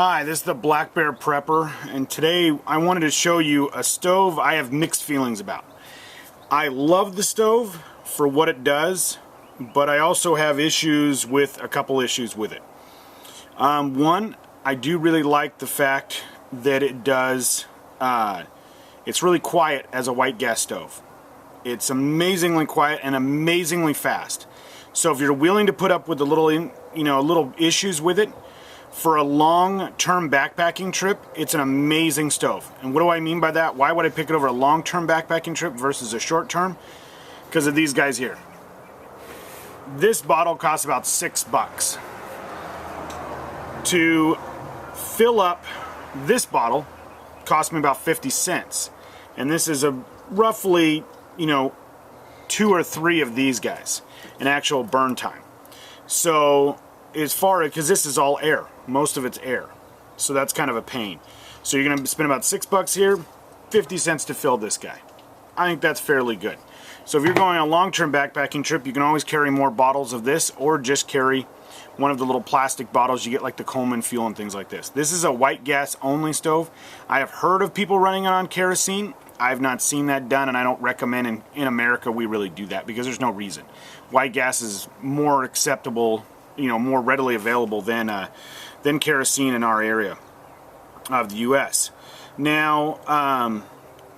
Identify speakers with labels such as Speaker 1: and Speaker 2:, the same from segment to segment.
Speaker 1: Hi, this is the Blackbear Prepper, and today I wanted to show you a stove I have mixed feelings about. I love the stove for what it does, but I also have a couple issues with it. One, I do really like the fact that it's really quiet as a white gas stove. It's amazingly quiet and amazingly fast. So if you're willing to put up with little issues with it, for a long-term backpacking trip, it's an amazing stove. And what do I mean by that? Why would I pick it over a long-term backpacking trip versus a short-term? Because of these guys here. This bottle costs about $6. To fill up this bottle cost me about 50 cents. And this is a roughly, 2 or 3 of these guys in actual burn time. So because this is all air, most of it's air, so that's kind of a pain. So you're gonna spend about $6 here, 50 cents to fill this guy. I think that's fairly good. So if you're going on a long-term backpacking trip, you can always carry more bottles of this, or just carry one of the little plastic bottles you get, like the Coleman fuel and things like this. This is a white gas only stove. I have heard of people running it on kerosene. I've not seen that done, and I don't recommend in America we really do that, because there's no reason. White gas is more acceptable, more readily available than kerosene in our area of the U.S. Now,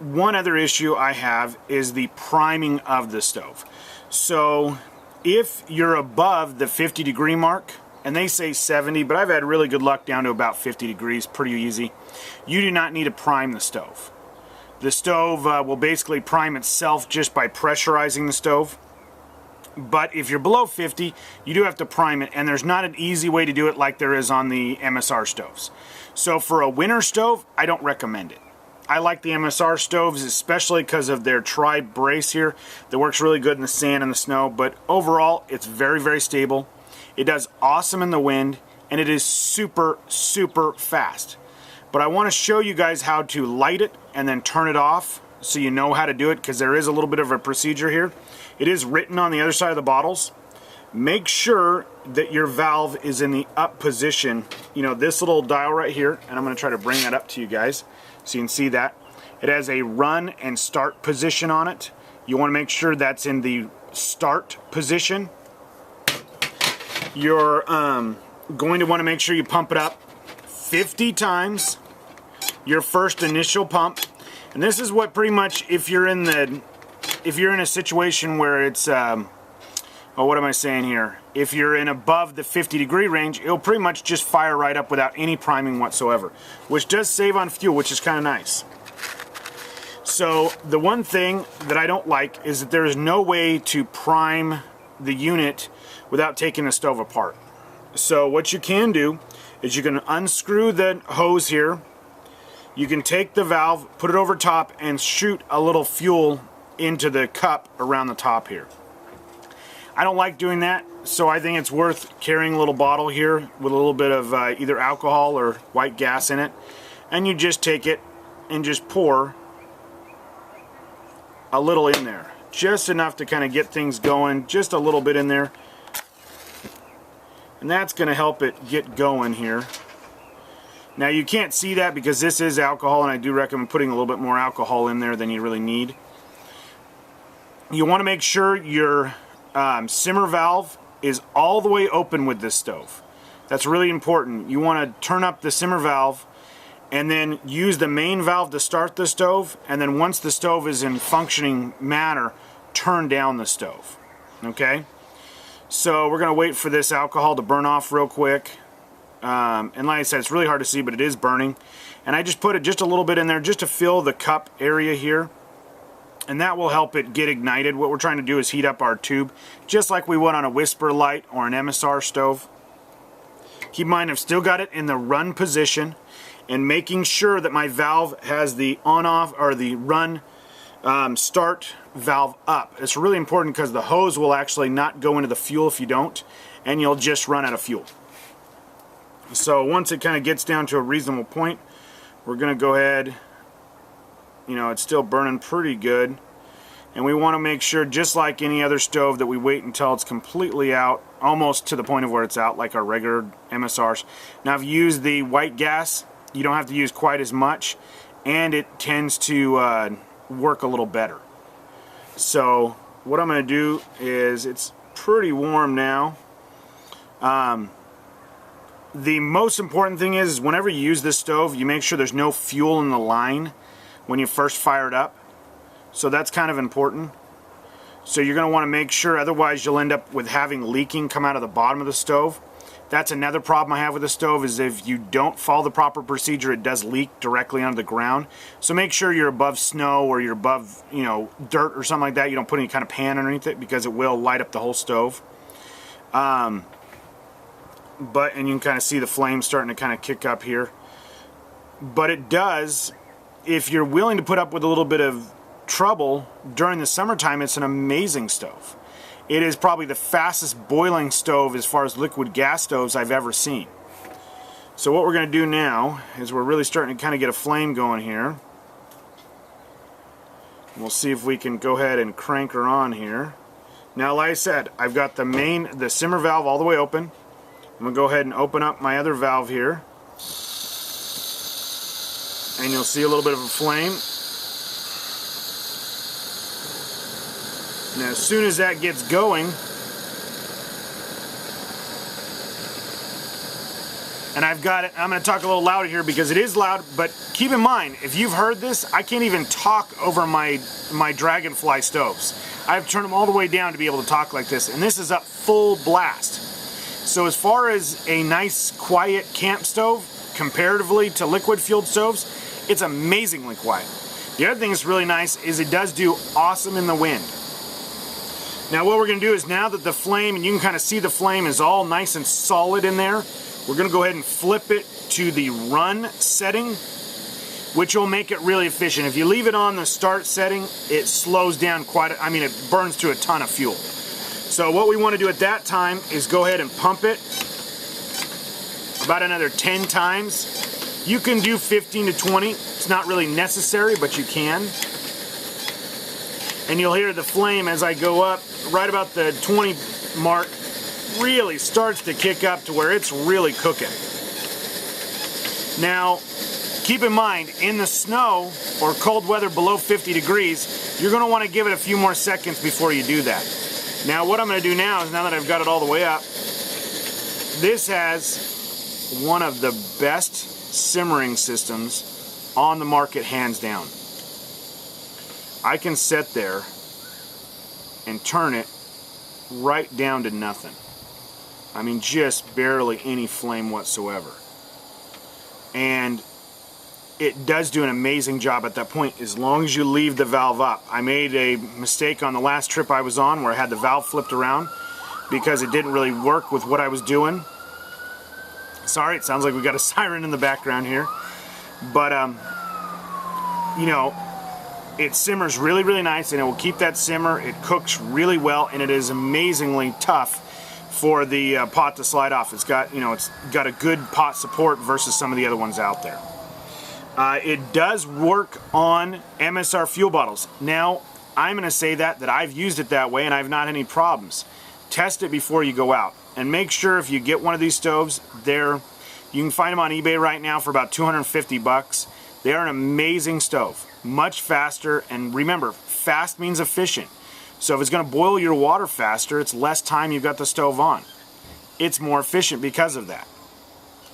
Speaker 1: one other issue I have is the priming of the stove. So if you're above the 50-degree mark, and they say 70, but I've had really good luck down to about 50 degrees, pretty easy, you do not need to prime the stove. The stove will basically prime itself just by pressurizing the stove. But if you're below 50, you do have to prime it, and there's not an easy way to do it like there is on the MSR stoves. So for a winter stove, I don't recommend it. I like the MSR stoves, especially because of their tri-brace here that works really good in the sand and the snow, but overall, it's very, very stable. It does awesome in the wind, and it is super, super fast. But I want to show you guys how to light it and then turn it off so you know how to do it, because there is a little bit of a procedure here. It is written on the other side of the bottles. Make sure that your valve is in the up position. This little dial right here, and I'm going to try to bring that up to you guys so you can see that. It has a run and start position on it. You want to make sure that's in the start position. You're going to want to make sure you pump it up 50 times, your first initial pump. And this is what pretty much, if you're in a situation where it's, what am I saying here? If you're in above the 50-degree range, it'll pretty much just fire right up without any priming whatsoever, which does save on fuel, which is kind of nice. So the one thing that I don't like is that there is no way to prime the unit without taking the stove apart. So what you can do is you can unscrew the hose here. You can take the valve, put it over top, and shoot a little fuel into the cup around the top here. I don't like doing that, so I think it's worth carrying a little bottle here with a little bit of either alcohol or white gas in it, and you just take it and just pour a little in there. Just enough to kind of get things going, just a little bit in there. And that's going to help it get going here. Now you can't see that because this is alcohol, and I do recommend putting a little bit more alcohol in there than you really need. You want to make sure your simmer valve is all the way open with this stove. That's really important. You want to turn up the simmer valve and then use the main valve to start the stove, and then once the stove is in functioning manner, turn down the stove. Okay? So we're going to wait for this alcohol to burn off real quick. And like I said, it's really hard to see, but it is burning. And I just put it just a little bit in there just to fill the cup area here. And that will help it get ignited. What we're trying to do is heat up our tube, just like we would on a Whisper Light or an MSR stove. Keep in mind, I've still got it in the run position, and making sure that my valve has the on-off or the run start valve up. It's really important because the hose will actually not go into the fuel if you don't, and you'll just run out of fuel. So once it kind of gets down to a reasonable point, we're going to go ahead, it's still burning pretty good. And we want to make sure, just like any other stove, that we wait until it's completely out, almost to the point of where it's out, like our regular MSRs. Now, if you use the white gas, you don't have to use quite as much, and it tends to work a little better. So what I'm going to do is, it's pretty warm now. The most important thing is whenever you use this stove, you make sure there's no fuel in the line when you first fire it up. So that's kind of important. So you're going to want to make sure, otherwise you'll end up with having leaking come out of the bottom of the stove. That's another problem I have with the stove, is if you don't follow the proper procedure, it does leak directly onto the ground. So make sure you're above snow, or you're above, you know, dirt or something like that. You don't put any kind of pan underneath it, because it will light up the whole stove. And you can kind of see the flames starting to kind of kick up here. But it does, if you're willing to put up with a little bit of trouble during the summertime, it's an amazing stove. It is probably the fastest boiling stove as far as liquid gas stoves I've ever seen. So what we're going to do now is we're really starting to kind of get a flame going here. We'll see if we can go ahead and crank her on here. Now, like I said, I've got the simmer valve all the way open. I'm going to go ahead and open up my other valve here. And you'll see a little bit of a flame. Now, as soon as that gets going, and I've got it, I'm going to talk a little louder here because it is loud, but keep in mind, if you've heard this, I can't even talk over my Dragonfly stoves. I've turned them all the way down to be able to talk like this, and this is up full blast. So as far as a nice, quiet camp stove, comparatively to liquid-fueled stoves, it's amazingly quiet. The other thing that's really nice is it does do awesome in the wind. Now what we're going to do is, now that the flame, and you can kind of see the flame is all nice and solid in there, we're going to go ahead and flip it to the run setting, which will make it really efficient. If you leave it on the start setting, it slows down it burns through a ton of fuel. So what we want to do at that time is go ahead and pump it about another 10 times. You can do 15 to 20. It's not really necessary, but you can. And you'll hear the flame as I go up, right about the 20 mark, really starts to kick up to where it's really cooking. Now, keep in mind, in the snow or cold weather below 50 degrees, you're going to want to give it a few more seconds before you do that. Now, what I'm going to do now is, now that I've got it all the way up, this has one of the best simmering systems on the market, hands down. I can sit there and turn it right down to nothing. I mean, just barely any flame whatsoever. And it does do an amazing job at that point, as long as you leave the valve up. I made a mistake on the last trip I was on where I had the valve flipped around because it didn't really work with what I was doing. Sorry, it sounds like we got a siren in the background here. But, you know, it simmers really, really nice, and it will keep that simmer. It cooks really well, and it is amazingly tough for the pot to slide off. It's got, it's got a good pot support versus some of the other ones out there. It does work on MSR fuel bottles. Now, I'm going to say that I've used it that way and I've not had any problems. Test it before you go out, and make sure if you get one of these stoves, you can find them on eBay right now for about 250 bucks. They are an amazing stove, much faster, and remember, fast means efficient. So if it's going to boil your water faster, it's less time you've got the stove on. It's more efficient because of that.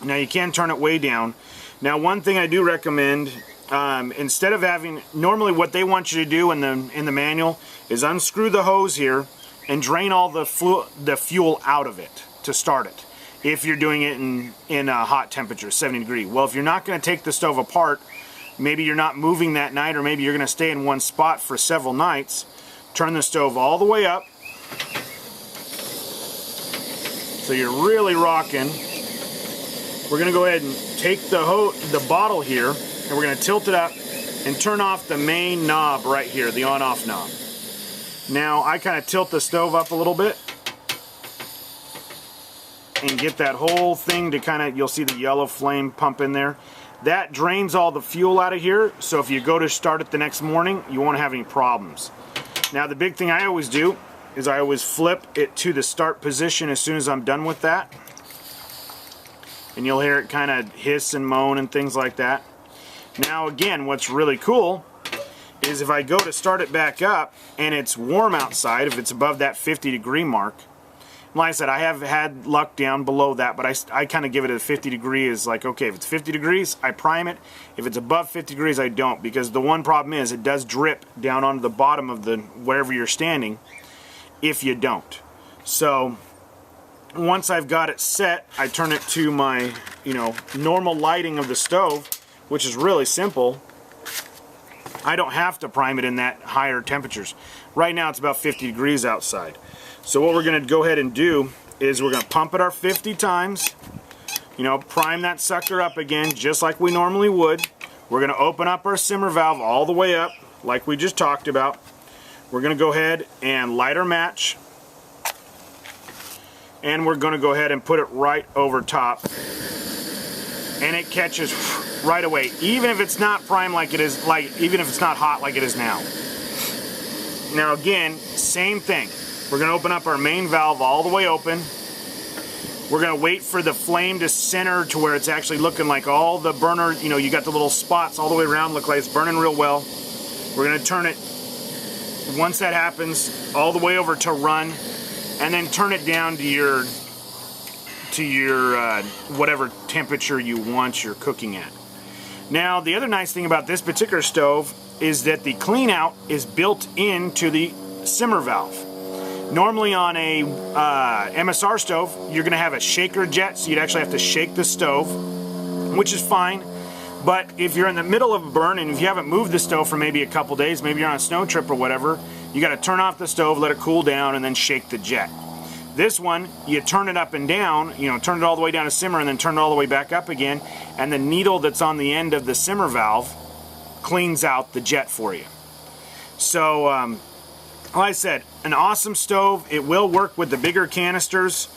Speaker 1: Now, you can turn it way down. Now, one thing I do recommend, instead of having, normally what they want you to do in the manual is unscrew the hose here and drain all the fuel out of it to start it, if you're doing it in a hot temperature, 70 degree. Well, if you're not going to take the stove apart, maybe you're not moving that night, or maybe you're going to stay in one spot for several nights, turn the stove all the way up so you're really rocking. We're going to go ahead and take the bottle here, and we're going to tilt it up and turn off the main knob right here, the on-off knob. Now, I kind of tilt the stove up a little bit and get that whole thing to kind of, you'll see the yellow flame pump in there. That drains all the fuel out of here, so if you go to start it the next morning, you won't have any problems. Now the big thing I always do is I always flip it to the start position as soon as I'm done with that. And you'll hear it kind of hiss and moan and things like that. Now again, what's really cool is if I go to start it back up and it's warm outside, if it's above that 50-degree mark, like I said, I have had luck down below that, but I kind of give it a 50 degrees, like, okay, if it's 50 degrees, I prime it. If it's above 50 degrees, I don't, because the one problem is it does drip down onto the bottom of the wherever you're standing if you don't. So once I've got it set, I turn it to my, normal lighting of the stove, which is really simple. I don't have to prime it in that higher temperatures. Right now it's about 50 degrees outside. So what we're going to go ahead and do is we're going to pump it our 50 times, prime that sucker up again just like we normally would. We're going to open up our simmer valve all the way up like we just talked about. We're going to go ahead and light our match, and we're going to go ahead and put it right over top, and it catches right away, even if it's not primed like it is, even if it's not hot like it is now. Now again, same thing. We're going to open up our main valve all the way open. We're going to wait for the flame to center to where it's actually looking like all the burner, you got the little spots all the way around, look like it's burning real well. We're going to turn it, once that happens, all the way over to run, and then turn it down to your whatever temperature you want you're cooking at. Now, the other nice thing about this particular stove is that the clean out is built into the simmer valve. Normally on a MSR stove, you're going to have a shaker jet, so you'd actually have to shake the stove, which is fine. But if you're in the middle of a burn and if you haven't moved the stove for maybe a couple days, maybe you're on a snow trip or whatever, you got to turn off the stove, let it cool down, and then shake the jet. This one, you turn it up and down, turn it all the way down to simmer and then turn it all the way back up again, and the needle that's on the end of the simmer valve cleans out the jet for you. So, like I said, an awesome stove. It will work with the bigger canisters,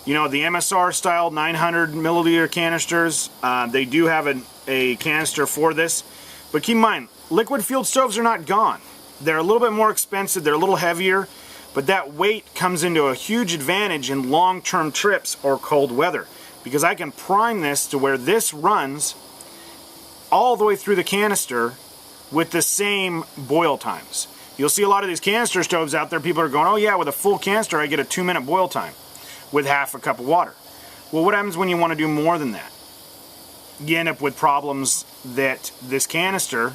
Speaker 1: the MSR style 900 milliliter canisters. They do have a canister for this, but keep in mind, liquid fueled stoves are not gone. They're a little bit more expensive, they're a little heavier, but that weight comes into a huge advantage in long-term trips or cold weather, because I can prime this to where this runs all the way through the canister with the same boil times. You'll see a lot of these canister stoves out there, people are going, oh yeah, with a full canister I get a 2-minute boil time with half a cup of water. Well, what happens when you want to do more than that? You end up with problems that this canister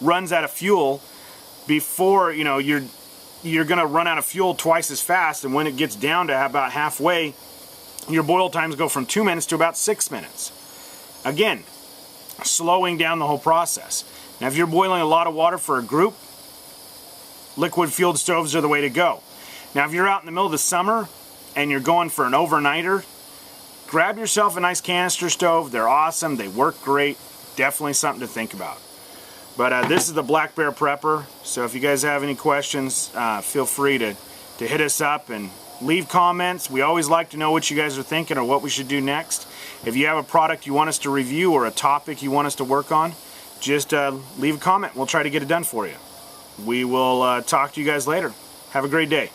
Speaker 1: runs out of fuel before, you're going to run out of fuel twice as fast, and when it gets down to about halfway, your boil times go from 2 minutes to about 6 minutes. Again, slowing down the whole process. Now, if you're boiling a lot of water for a group, liquid fueled stoves are the way to go. Now, if you're out in the middle of the summer and you're going for an overnighter, grab yourself a nice canister stove. They're awesome. They work great. Definitely something to think about. But this is the Blackbear Prepper. So if you guys have any questions, feel free to hit us up and leave comments. We always like to know what you guys are thinking or what we should do next. If you have a product you want us to review or a topic you want us to work on, just leave a comment. We'll try to get it done for you. We will talk to you guys later. Have a great day.